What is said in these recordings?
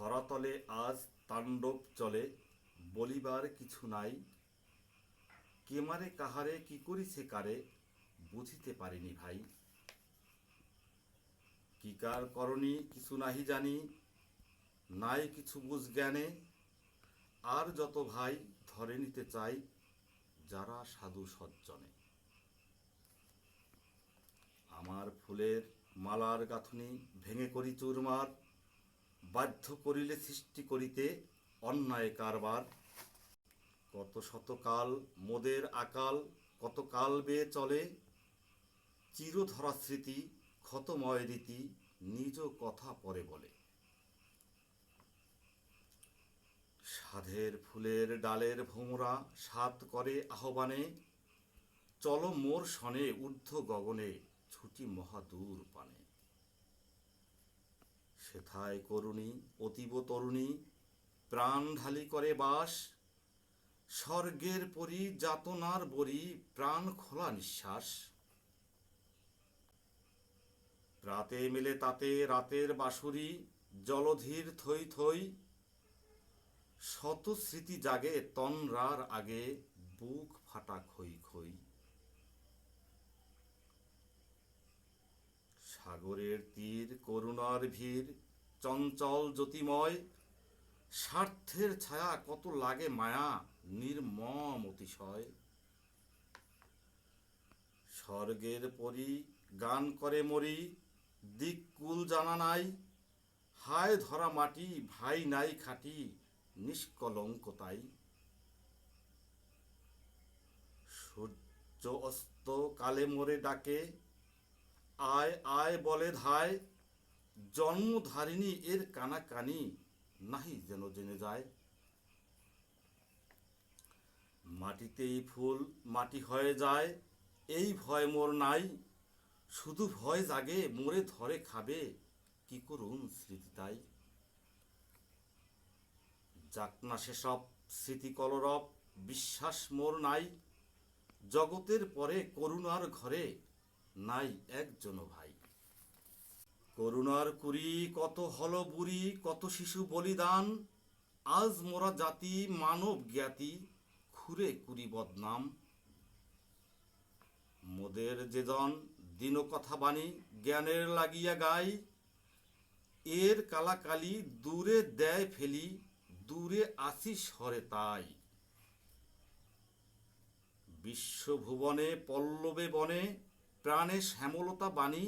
ধরাতলে আজ তাণ্ডব চলে, বলিবার কিছু নাই। কে মারে কাহারে, কি করিছে কারে, বুঝিতে পারিনি ভাই। কি কার করণী কিছু নাহি জানি, নাই কিছু বুঝ জ্ঞানে। আর যত ভাই ধরে নিতে চাই, যারা সাধু সজ্জনে। আমার ফুলের মালার গাঁথনি ভেঙে করি চুরমার, বাধ্য করিলে সৃষ্টি করিতে অন্যায় কারবার। কত শতকাল মোদের আকাল, কত কাল বেয়ে চলে, চিরধরা স্মৃতি ক্ষতময় রীতি, নিজ কথা পরে বলে। সাধের ফুলের ডালের ভোমরা সাত করে আহ্বানে, চলো মোর সনে ঊর্ধ্ব গগনে, ছুটি মহাদূর পানে। সেথায় করুণী অতীব তরুণী, প্রাণ ঢালি করে বাস, স্বর্গের পরি যাতনার বরি, প্রাণ খোলা নিঃশ্বাস। রাতে মেলে তাতে রাতের বাঁশুরি, জলধীর থই থই, শত স্মৃতি জাগে তন্দ্রার আগে, বুক ফাটা খই খই। সাগরের তীর করুণার ভিড়, চঞ্চল জ্যোতিময়, স্বার্থের ছায়া কত লাগে মায়া, নির্মম অতিশয়। স্বর্গের পরি গান করে মরি, দিককুল জানা নাই, হায় ধরা মাটি ভাই নাই খাটি, নিষ্কলঙ্ক তাই। সূর্য অস্ত কালে মোরে ডাকে, আয় আয় বলে ধায়, জন্মধারিণী এর কানাকানি, নাহি যেন জেনে যায়। মাটিতেই ফুল মাটি হয়ে যায়, এই ভয় মোর নাই, শুধু ভয় জাগে মোরে ধরে খাবে, কি করুন স্মৃতি তাই। যাক না সেসব স্মৃতি কলরব, বিশ্বাস মোর নাই, জগতের পরে করুণার ঘরে নাই একজনও ভাই। করুণার কুরি কত হল বুড়ি, কত শিশু বলিদান, আজ মোরা জাতি মানব জ্ঞাতি, খুরে কুরি বদনাম। মোদের যেজন দিন কথা বাণী জ্ঞানের লাগিয়া গাই, এর কালাকালি দূরে দেয় ফেলি, দূরে আসি সরে তাই। বিশ্বভুবনে পল্লবে বনে, প্রাণে শ্যামলতা বাণী,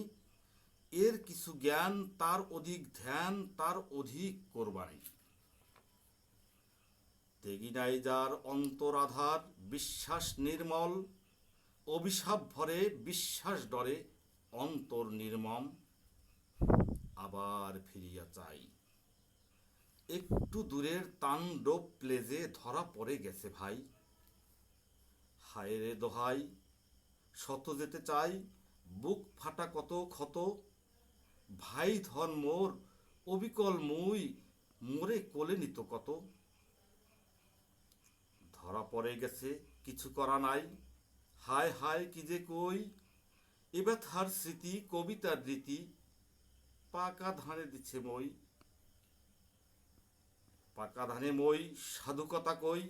এর কিছু জ্ঞান তার অধিক ধ্যান, তার অধিক কোরবানি। তেগি নাই যার অন্তরাধার, বিশ্বাস নির্মল, অভিশাপ ভরে বিশ্বাস ডরে, অন্তর নির্মম। আবার ফিরিয়া চাই, একটু দূরের তাণ্ডব প্লেজে ধরা পড়ে গেছে ভাই। হায় রে দোহাই, শত যেতে চাই, বুক ফাটা কত ক্ষত, ভাই ধন মোর অবিকল মুই, মোরে কোলে নিত কত। ধরা পড়ে গেছে কিছু করা নাই, হায় হায় কি যে কই, এ ব্যথার স্মৃতি কবিতার রীতি, পাকা ধানে দিছে মই। পাকা ধানে মই সাধুকতা কই,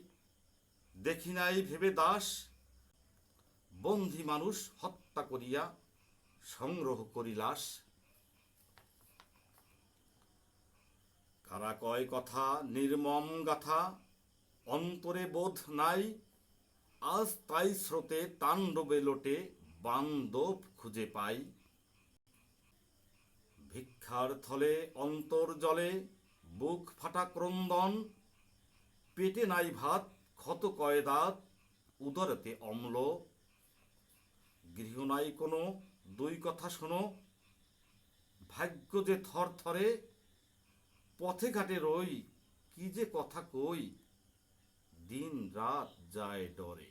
দেখি নাই ভেবে দাস, বন্দী মানুষ হত্যা করিয়া সংগ্রহ করি লাশ। কারা কয় কথা নির্মম গাথা, অন্তরে বোধ নাই, আজ তাই স্রোতে তাণ্ডবে লোটে, বান্দব খুঁজে পাই। ভিক্ষার থলে অন্তর জলে, বুক ফাটা ক্রন্দন, পেটে নাই ভাত ক্ষত কয় দাঁত, উদরেতে অম্ল। গৃহ নাই কোনো, দুই কথা শোনো, ভাগ্য যে থর থরে, পথে ঘাটে রই, কি যে কথা কই, দিন রাত যায় ডরে।